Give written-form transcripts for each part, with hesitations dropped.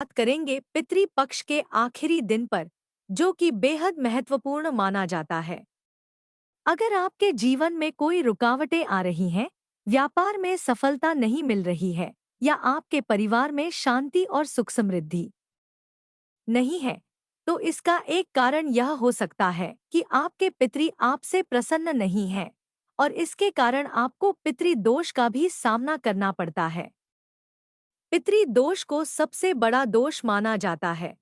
बात करेंगे पितृपक्ष के आखिरी दिन पर, जो कि बेहद महत्वपूर्ण माना जाता है। अगर आपके जीवन में कोई रुकावटें आ रही हैं, व्यापार में सफलता नहीं मिल रही है, या आपके परिवार में शांति और सुख समृद्धि नहीं है, तो इसका एक कारण यह हो सकता है कि आपके पितृ आपसे प्रसन्न नहीं हैं, और इसके कारण आपको पितृदोष का भी सामना करना पड़ता है। पितृदोष को सबसे बड़ा दोष माना जाता है।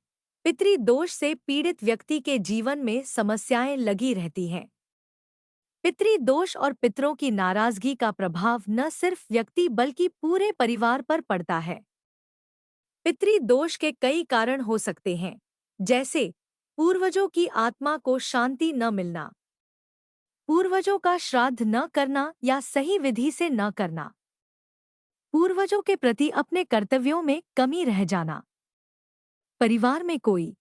पितृदोष से पीड़ित व्यक्ति के जीवन में समस्याएं लगी रहती हैं। पितृदोष और पितरों की नाराजगी का प्रभाव न सिर्फ व्यक्ति बल्कि पूरे परिवार पर पड़ता है। पितृदोष के कई कारण हो सकते हैं, जैसे पूर्वजों की आत्मा को शांति न मिलना, पूर्वजों का श्राद्ध न करना या सही विधि से न करना, पूर्वजों के प्रति अपने कर्तव्यों में कमी रह जाना, परिवार में कोई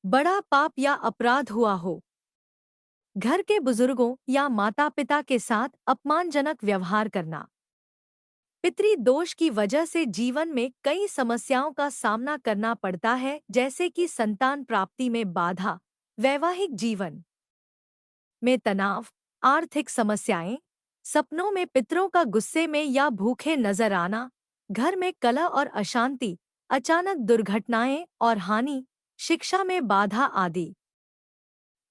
बड़ा पाप या अपराध हुआ हो, घर के बुजुर्गों या माता पिता के साथ अपमानजनक व्यवहार करना। पितृदोष की वजह से जीवन में कई समस्याओं का सामना करना पड़ता है, जैसे कि संतान प्राप्ति में बाधा, वैवाहिक जीवन में तनाव, आर्थिक समस्याएं, सपनों में पितरों का गुस्से में या भूखे नजर आना, घर में कलह और अशांति, अचानक दुर्घटनाएं और हानि, शिक्षा में बाधा आदि।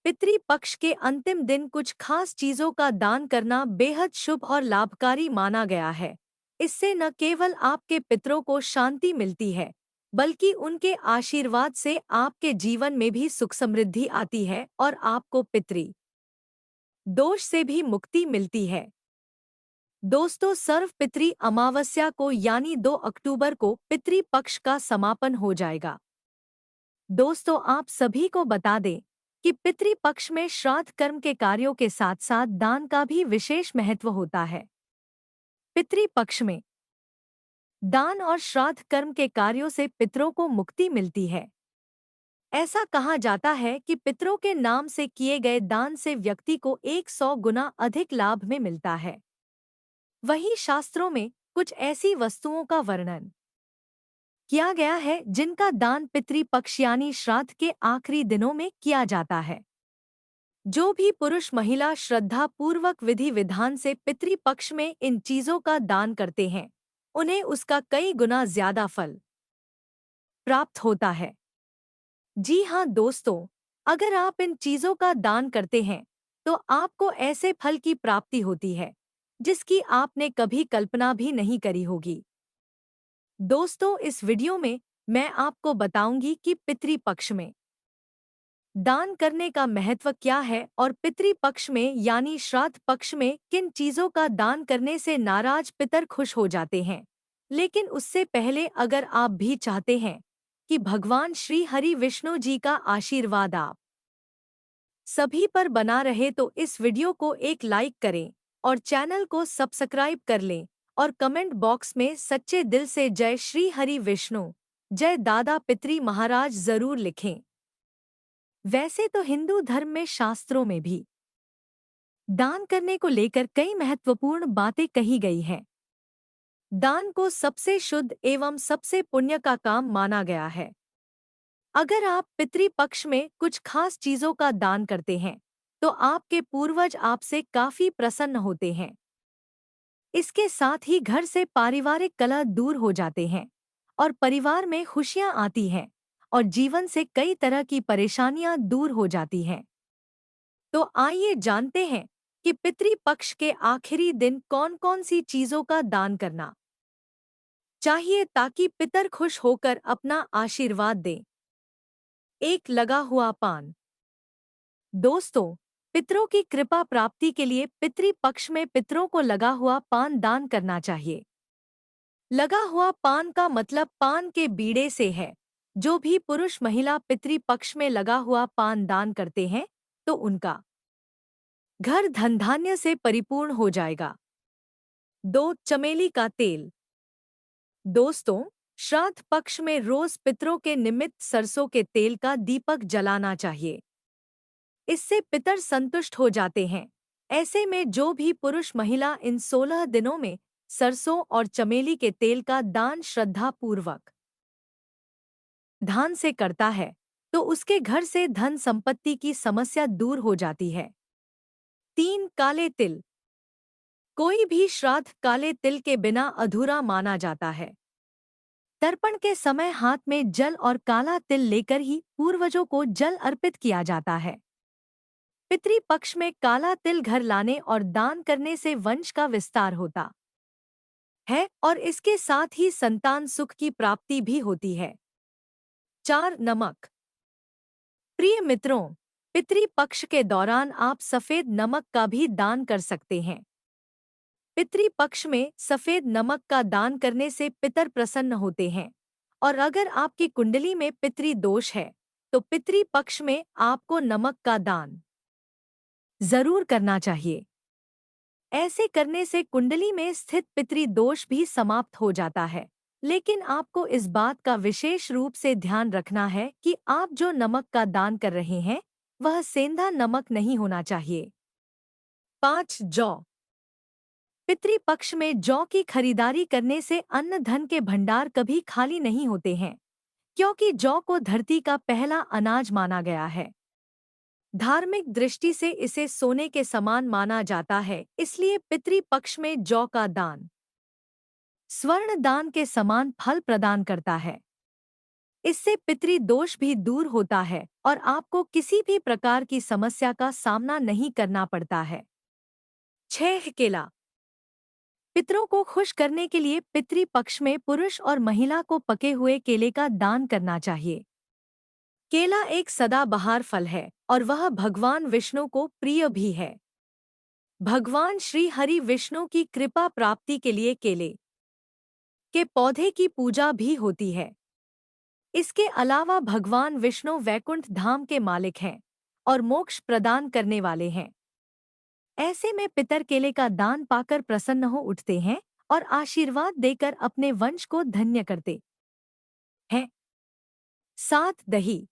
पितृपक्ष के अंतिम दिन कुछ खास चीजों का दान करना बेहद शुभ और लाभकारी माना गया है। इससे न केवल आपके पितरों को शांति मिलती है, बल्कि उनके आशीर्वाद से आपके जीवन में भी सुख समृद्धि आती है और आपको पितृ दोष से भी मुक्ति मिलती है। दोस्तों, सर्व पितृ अमावस्या को यानी 2 अक्टूबर को पितृपक्ष का समापन हो जाएगा। दोस्तों, आप सभी को बता दें कि पितृपक्ष में श्राद्ध कर्म के कार्यों के साथ साथ दान का भी विशेष महत्व होता है। पितृपक्ष में दान और श्राद्ध कर्म के कार्यों से पितरों को मुक्ति मिलती है। ऐसा कहा जाता है कि पितरों के नाम से किए गए दान से व्यक्ति को 100 गुना अधिक लाभ में मिलता है। वहीं शास्त्रों में कुछ ऐसी वस्तुओं का वर्णन किया गया है जिनका दान पितृपक्ष यानी श्राद्ध के आखिरी दिनों में किया जाता है। जो भी पुरुष महिला श्रद्धा पूर्वक विधि विधान से पितृपक्ष में इन चीजों का दान करते हैं, उन्हें उसका कई गुना ज्यादा फल प्राप्त होता है। जी हाँ दोस्तों, अगर आप इन चीजों का दान करते हैं तो आपको ऐसे फल की प्राप्ति होती है जिसकी आपने कभी कल्पना भी नहीं करी होगी। दोस्तों, इस वीडियो में मैं आपको बताऊंगी कि पितृपक्ष में दान करने का महत्व क्या है और पितृपक्ष में यानी श्राद्ध पक्ष में किन चीजों का दान करने से नाराज पितर खुश हो जाते हैं। लेकिन उससे पहले अगर आप भी चाहते हैं कि भगवान श्री हरि विष्णु जी का आशीर्वाद आप सभी पर बना रहे, तो इस वीडियो को एक लाइक करें और चैनल को सब्सक्राइब कर लें और कमेंट बॉक्स में सच्चे दिल से जय श्री हरि विष्णु, जय दादा पितृ महाराज जरूर लिखें। वैसे तो हिंदू धर्म में शास्त्रों में भी दान करने को लेकर कई महत्वपूर्ण बातें कही गई हैं। दान को सबसे शुद्ध एवं सबसे पुण्य का काम माना गया है। अगर आप पितृपक्ष में कुछ खास चीजों का दान करते हैं तो आपके पूर्वज आपसे काफी प्रसन्न होते हैं। इसके साथ ही घर से पारिवारिक कलह दूर हो जाते हैं और परिवार में खुशियां आती हैं और जीवन से कई तरह की परेशानियां दूर हो जाती हैं। तो आइए जानते हैं कि पितृपक्ष के आखिरी दिन कौन कौन सी चीजों का दान करना चाहिए ताकि पितर खुश होकर अपना आशीर्वाद दें। एक लगा हुआ पान। दोस्तों, पितरों की कृपा प्राप्ति के लिए पितृपक्ष में पितरों को लगा हुआ पान दान करना चाहिए। लगा हुआ पान का मतलब पान के बीड़े से है। जो भी पुरुष महिला पितृपक्ष में लगा हुआ पान दान करते हैं तो उनका घर धन धान्य से परिपूर्ण हो जाएगा। 2 चमेली का तेल। दोस्तों, श्राद्ध पक्ष में रोज पितरों के निमित्त सरसों के तेल का दीपक जलाना चाहिए। इससे पितर संतुष्ट हो जाते हैं। ऐसे में जो भी पुरुष महिला इन 16 दिनों में सरसों और चमेली के तेल का दान श्रद्धा पूर्वक ध्यान से करता है तो उसके घर से धन संपत्ति की समस्या दूर हो जाती है। 3 काले तिल। कोई भी श्राद्ध काले तिल के बिना अधूरा माना जाता है। तर्पण के समय हाथ में जल और काला तिल लेकर ही पूर्वजों को जल अर्पित किया जाता है। पितृ पक्ष में काला तिल घर लाने और दान करने से वंश का विस्तार होता है और इसके साथ ही संतान सुख की प्राप्ति भी होती है। 4 नमक। प्रिय मित्रों, पितृ पक्ष के दौरान आप सफेद नमक का भी दान कर सकते हैं। पितृ पक्ष में सफेद नमक का दान करने से पितर प्रसन्न होते हैं और अगर आपकी कुंडली में पितृ दोष है तो पितृ पक्ष में आपको नमक का दान जरूर करना चाहिए। ऐसे करने से कुंडली में स्थित पितृ दोष भी समाप्त हो जाता है। लेकिन आपको इस बात का विशेष रूप से ध्यान रखना है कि आप जो नमक का दान कर रहे हैं वह सेंधा नमक नहीं होना चाहिए। 5 जौ। पितृ पक्ष में जौ की खरीदारी करने से अन्न धन के भंडार कभी खाली नहीं होते हैं, क्योंकि जौ को धरती का पहला अनाज माना गया है। धार्मिक दृष्टि से इसे सोने के समान माना जाता है, इसलिए पितृ पक्ष में जौ का दान स्वर्ण दान के समान फल प्रदान करता है। इससे पितृ दोष भी दूर होता है और आपको किसी भी प्रकार की समस्या का सामना नहीं करना पड़ता है। 6 केला। पितरों को खुश करने के लिए पितृ पक्ष में पुरुष और महिला को पके हुए केले का दान करना चाहिए। केला एक सदाबहार फल है और वह भगवान विष्णु को प्रिय भी है। भगवान श्री हरि विष्णु की कृपा प्राप्ति के लिए केले के पौधे की पूजा भी होती है। इसके अलावा भगवान विष्णु वैकुंठ धाम के मालिक हैं और मोक्ष प्रदान करने वाले हैं। ऐसे में पितर केले का दान पाकर प्रसन्न हो उठते हैं और आशीर्वाद देकर अपने वंश को धन्य करते हैं। 7 दही।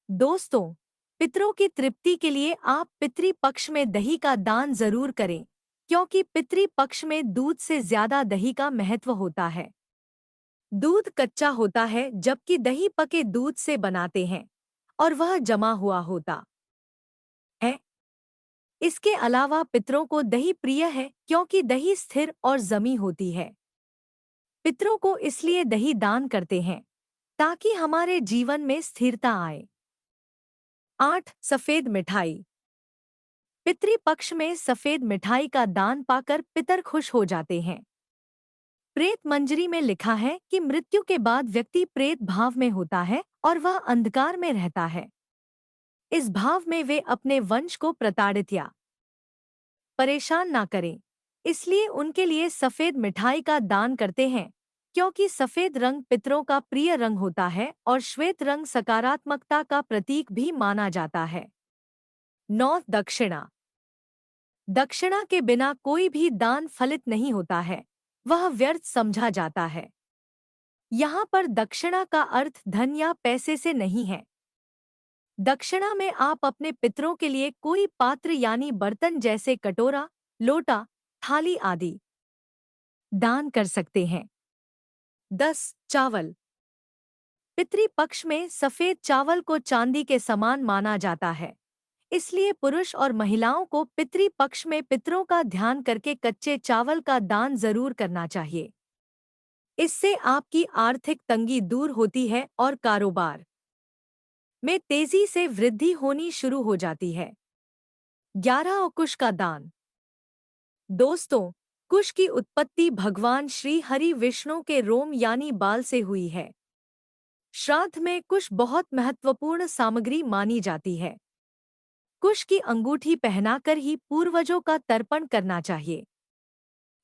दोस्तों, पितरों की तृप्ति के लिए आप पितृ पक्ष में दही का दान जरूर करें, क्योंकि पितृ पक्ष में दूध से ज्यादा दही का महत्व होता है। दूध कच्चा होता है जबकि दही पके दूध से बनाते हैं और वह जमा हुआ होता है। इसके अलावा पितरों को दही प्रिय है क्योंकि दही स्थिर और जमी होती है। पितरों को इसलिए दही दान करते हैं ताकि हमारे जीवन में स्थिरता आए। 8 सफेद मिठाई। पितृ पक्ष में सफेद मिठाई का दान पाकर पितर खुश हो जाते हैं। प्रेत मंजरी में लिखा है कि मृत्यु के बाद व्यक्ति प्रेत भाव में होता है और वह अंधकार में रहता है। इस भाव में वे अपने वंश को प्रताड़ित या परेशान ना करें, इसलिए उनके लिए सफेद मिठाई का दान करते हैं, क्योंकि सफेद रंग पितरों का प्रिय रंग होता है और श्वेत रंग सकारात्मकता का प्रतीक भी माना जाता है। 9 दक्षिणा। दक्षिणा के बिना कोई भी दान फलित नहीं होता है, वह व्यर्थ समझा जाता है। यहाँ पर दक्षिणा का अर्थ धन या पैसे से नहीं है। दक्षिणा में आप अपने पितरों के लिए कोई पात्र यानी बर्तन जैसे कटोरा, लोटा, थाली आदि दान कर सकते हैं। 10 चावल। पितृ पक्ष में सफेद चावल को चांदी के समान माना जाता है, इसलिए पुरुष और महिलाओं को पितृ पक्ष में पितरों का ध्यान करके कच्चे चावल का दान जरूर करना चाहिए। इससे आपकी आर्थिक तंगी दूर होती है और कारोबार में तेजी से वृद्धि होनी शुरू हो जाती है। 11 कुश का दान। दोस्तों, कुश की उत्पत्ति भगवान श्री हरि विष्णु के रोम यानी बाल से हुई है। श्राद्ध में कुश बहुत महत्वपूर्ण सामग्री मानी जाती है। कुश की अंगूठी पहनाकर ही पूर्वजों का तर्पण करना चाहिए।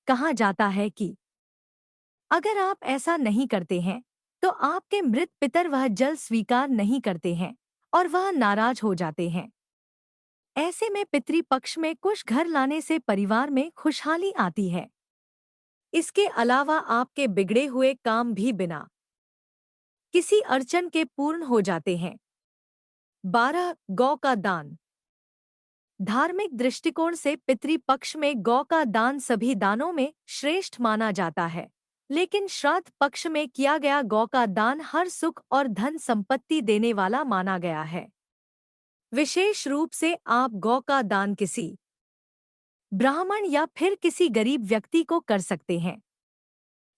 कहा जाता है कि अगर आप ऐसा नहीं करते हैं तो आपके मृत पितर वह जल स्वीकार नहीं करते हैं और वह नाराज हो जाते हैं। ऐसे में पितृ पक्ष में कुश घर लाने से परिवार में खुशहाली आती है। इसके अलावा आपके बिगड़े हुए काम भी बिना किसी अड़चन के पूर्ण हो जाते हैं। 12 गौ का दान। धार्मिक दृष्टिकोण से पितृ पक्ष में गौ का दान सभी दानों में श्रेष्ठ माना जाता है लेकिन श्राद्ध पक्ष में किया गया गौ का दान हर सुख और धन संपत्ति देने वाला माना गया है। विशेष रूप से आप गौ का दान किसी ब्राह्मण या फिर किसी गरीब व्यक्ति को कर सकते हैं।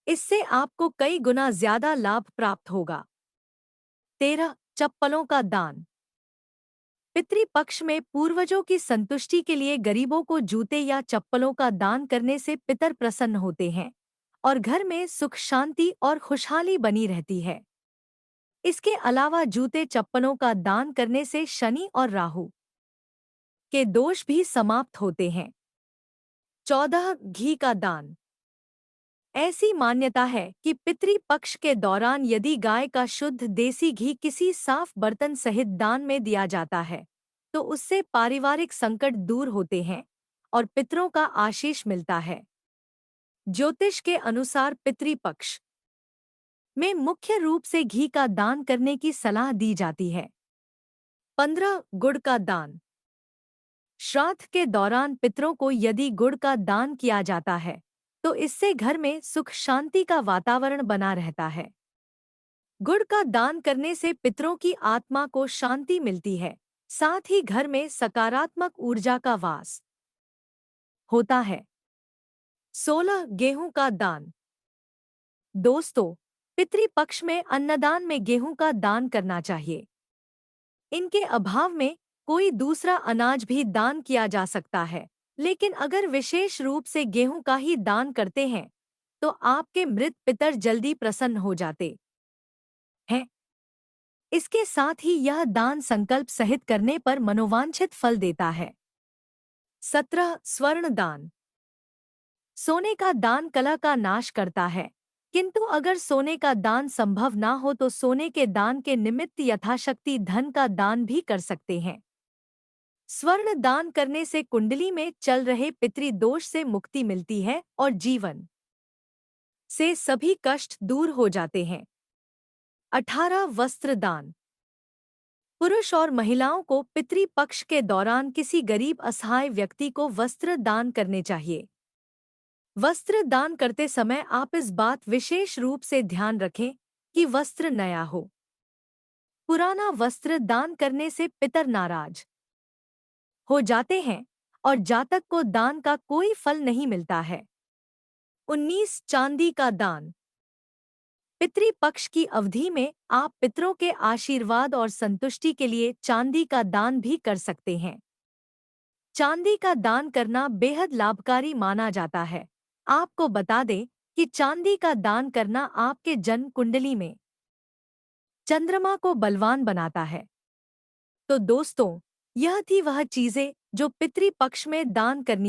इससे आपको कई गुना ज्यादा लाभ प्राप्त होगा। 13. चप्पलों का दान। पितृपक्ष में पूर्वजों की संतुष्टि के लिए गरीबों को जूते या चप्पलों का दान करने से पितर प्रसन्न होते हैं और घर में सुख शांति और खुशहाली बनी रहती है। इसके अलावा जूते चप्पलों का दान करने से शनि और राहु के दोष भी समाप्त होते हैं। 14. घी का दान। ऐसी मान्यता है कि पितृपक्ष के दौरान यदि गाय का शुद्ध देसी घी किसी साफ बर्तन सहित दान में दिया जाता है तो उससे पारिवारिक संकट दूर होते हैं और पितरों का आशीष मिलता है। ज्योतिष के अनुसार पितृपक्ष में मुख्य रूप से घी का दान करने की सलाह दी जाती है। 15. गुड़ का दान। श्राद्ध के दौरान पितरों को यदि गुड़ का दान किया जाता है तो इससे घर में सुख शांति का वातावरण बना रहता है। गुड़ का दान करने से पितरों की आत्मा को शांति मिलती है, साथ ही घर में सकारात्मक ऊर्जा का वास होता है। 16. गेहूं का दान। दोस्तों, पितृपक्ष में अन्नदान में गेहूं का दान करना चाहिए। इनके अभाव में कोई दूसरा अनाज भी दान किया जा सकता है, लेकिन अगर विशेष रूप से गेहूं का ही दान करते हैं तो आपके मृत पितर जल्दी प्रसन्न हो जाते हैं। इसके साथ ही यह दान संकल्प सहित करने पर मनोवांछित फल देता है। 17. स्वर्ण दान। सोने का दान कलह का नाश करता है, किंतु अगर सोने का दान संभव ना हो तो सोने के दान के निमित्त यथाशक्ति धन का दान भी कर सकते हैं। स्वर्ण दान करने से कुंडली में चल रहे पितृदोष से मुक्ति मिलती है और जीवन से सभी कष्ट दूर हो जाते हैं। 18. वस्त्र दान। पुरुष और महिलाओं को पितृपक्ष के दौरान किसी गरीब असहाय व्यक्ति को वस्त्र दान करने चाहिए। वस्त्र दान करते समय आप इस बात विशेष रूप से ध्यान रखें कि वस्त्र नया हो। पुराना वस्त्र दान करने से पितर नाराज हो जाते हैं और जातक को दान का कोई फल नहीं मिलता है। 19. चांदी का दान। पितृपक्ष की अवधि में आप पितरों के आशीर्वाद और संतुष्टि के लिए चांदी का दान भी कर सकते हैं। चांदी का दान करना बेहद लाभकारी माना जाता है। आपको बता दें कि चांदी का दान करना आपके जन्म कुंडली में चंद्रमा को बलवान बनाता है। तो दोस्तों, यह थी वह चीजें जो पितृपक्ष में दान करनी